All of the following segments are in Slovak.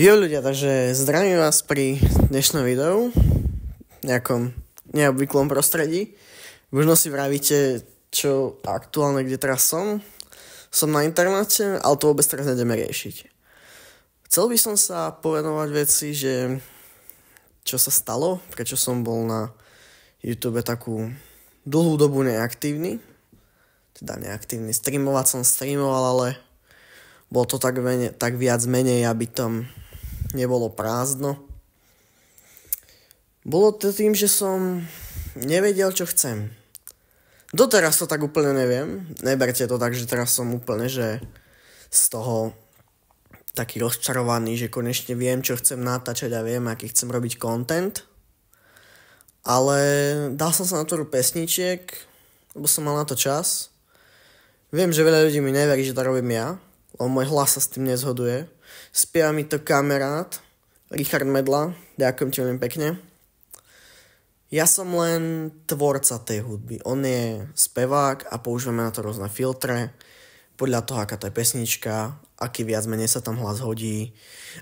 Jo ľudia, takže zdravím vás pri dnešnom videu v nejakom neobvyklom prostredí. Možno si vravíte, čo aktuálne, kde teraz som. Som na internete, ale to vôbec teraz nejdeme riešiť. Chcel by som sa povenovať veci, že čo sa stalo, prečo som bol na YouTube takú dlhú dobu neaktívny. Teda neaktívny, streamovať som streamoval, ale bolo to tak viac menej, aby tam nebolo prázdno. Bolo to tým, že som nevedel, čo chcem. Doteraz to tak úplne neviem. Neberte to tak, že teraz som úplne že z toho taký rozčarovaný, že konečne viem, čo chcem natáčať a viem, aký chcem robiť content. Ale dal som sa na tvorbu pesničiek, lebo som mal na to čas. Viem, že veľa ľudí mi neverí, že to robím ja, lebo môj hlas sa s tým nezhoduje. Spieva mi to kamarát Richard Medla, ďakujem ti veľmi pekne. Ja som len tvorca tej hudby. On je spevák a používame na to rôzne filtre, podľa toho, aká to je pesnička, aký viac menej sa tam hlas hodí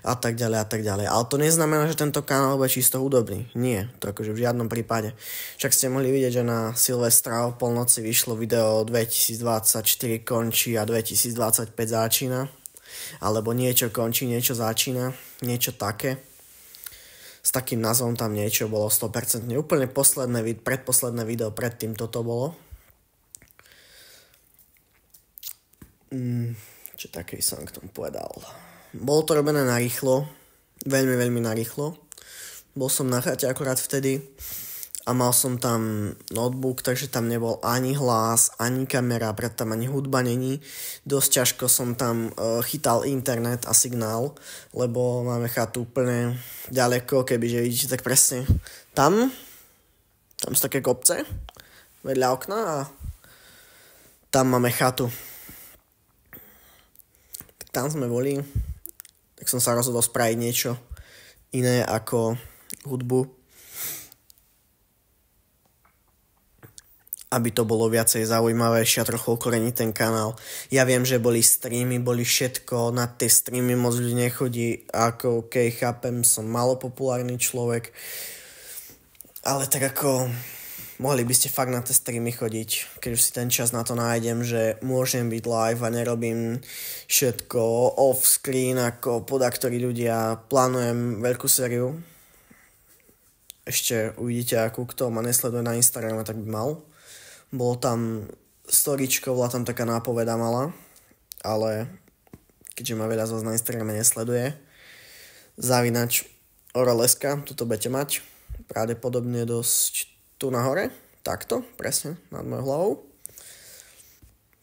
a tak ďalej a tak ďalej. Ale to neznamená, že tento kanál bude čisto hudobný. Nie, to akože v žiadnom prípade. Však ste mohli vidieť, že na Silvestra o polnoci vyšlo video 2024 končí a 2025 začína. Alebo niečo končí, niečo začína, niečo také. S takým názvom tam niečo bolo 100%. Úplne predposledné video predtým toto bolo. Čo také som k tomu povedal. Bolo to robené narýchlo. Veľmi, veľmi narýchlo. Bol som na chate akorát vtedy a mal som tam notebook, takže tam nebol ani hlas, ani kamera, preto tam ani hudba není. Dosť ťažko som tam chytal internet a signál, lebo máme chatu úplne ďaleko, kebyže vidíte tak presne tam sú také kopce vedľa okna a tam máme chatu. Tak tam sme boli, tak som sa rozhodol spraviť niečo iné ako hudbu, aby to bolo viacej zaujímavejšie a trochu okoreniť ten kanál. Ja viem, že boli streamy, boli všetko, na tie streamy moc ľudí nechodí, ako chápem, som malopopulárny človek, ale tak ako mohli by ste fakt na tie streamy chodiť, keď už si ten čas na to nájdem, že môžem byť live a nerobím všetko off-screen, ako podaktorí ľudia. Plánujem veľkú sériu. Ešte uvidíte, akú kto ma nesleduje na Instagrame, tak by mal. Bolo tam storičko, bola tam taká nápoveda malá, ale keďže ma veľa z vás na Instagrame nesleduje, zavinač Oraleska, tuto budete mať, pravdepodobne dosť tu nahore, takto, presne, nad mojou hlavou.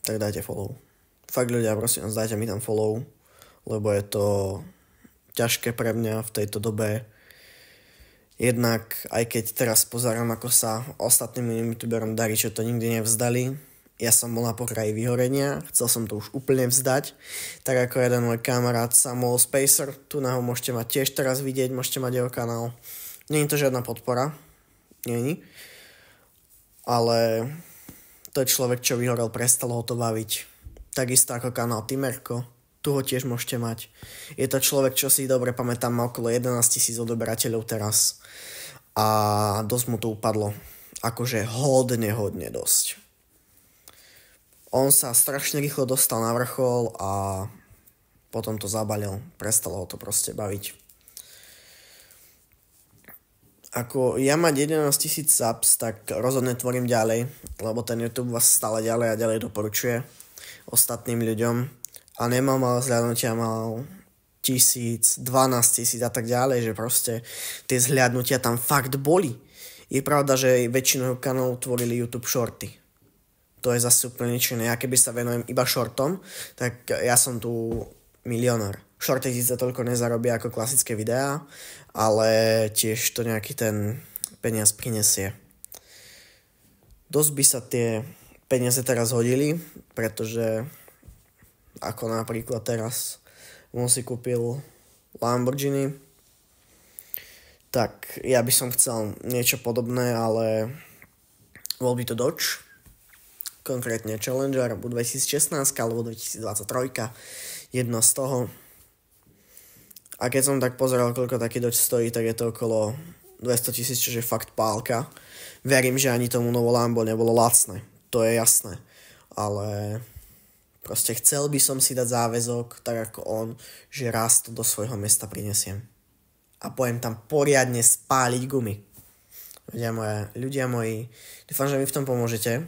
Tak dajte follow. Fakt ľudia, prosím, dajte mi tam follow, lebo je to ťažké pre mňa v tejto dobe. Jednak, aj keď teraz pozerám, ako sa ostatným youtuberom darí, čo to nikdy nevzdali. Ja som bol na pokraji vyhorenia, chcel som to už úplne vzdať. Tak ako jeden môj kamarát Samuel Spacer, tu na ho môžete mať tiež teraz vidieť, môžete mať jeho kanál. Nie je to žiadna podpora, nie. Ale to je človek, čo vyhorel, prestalo ho to baviť. Takisto ako kanál Timerko. Tu ho tiež môžete mať. Je to človek, čo si dobre pamätám, má okolo 11 000 odoberateľov teraz. A dosť mu to upadlo. Akože hodne dosť. On sa strašne rýchlo dostal na vrchol a potom to zabalil. Prestalo ho to proste baviť. Ako ja mať 11 000 subs, tak rozhodne tvorím ďalej, lebo ten YouTube vás stále ďalej a ďalej doporučuje ostatným ľuďom. A nemám mal zhľadnutia, mal 1000, 12 000 a tak ďalej, že proste tie zhľadnutia tam fakt boli. Je pravda, že väčšinou kanálov tvorili YouTube shorty. To je zase úplne niečo iné. Ja keby sa venujem iba shortom, tak ja som tu milionár. Shorty síce toľko nezarobia ako klasické videá, ale tiež to nejaký ten peniaz prinesie. Dosť by sa tie peniaze teraz hodili, pretože ako napríklad teraz on si kúpil Lamborghini, tak ja by som chcel niečo podobné, ale bol by to Dodge, konkrétne Challenger, buď 2016 alebo 2023, jedno z toho. A keď som tak pozeral, koľko taký Dodge stojí, tak je to okolo 200 000, čo je fakt pálka. Verím, že ani tomu novo Lambo nebolo lacné. To je jasné. Ale proste chcel by som si dať záväzok, tak ako on, že raz to do svojho mesta prinesiem. A pojem tam poriadne spáliť gumy. Ľudia moji, dúfam, že mi v tom pomôžete.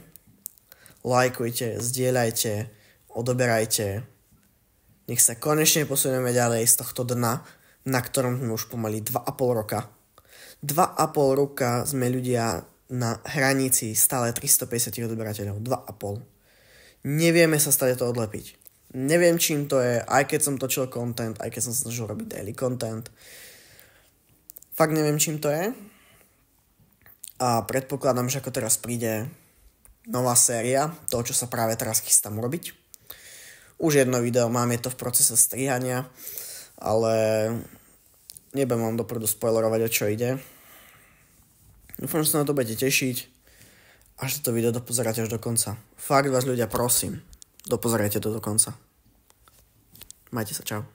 Lajkujte, zdieľajte, odoberajte. Nech sa konečne posunieme ďalej z tohto dna, na ktorom sme už pomaly 2,5 roka. 2,5 roka sme ľudia na hranici stále 350 odberateľov. 2,5. Nevieme sa stále to odlepiť. Neviem, čím to je, aj keď som točil content, aj keď som sa snažil robiť daily content. Fakt neviem, čím to je. A predpokladám, že ako teraz príde nová séria, to, čo sa práve teraz chystám urobiť. Už jedno video, mám je to v procese strihania, ale nebudem vám dopredu spoilerovať, o čo ide. Dúfam, že sa na to budete tešiť a že to video dopozeráte až do konca. Fakt vás ľudia prosím, dopozerajte to do konca. Majte sa, čau.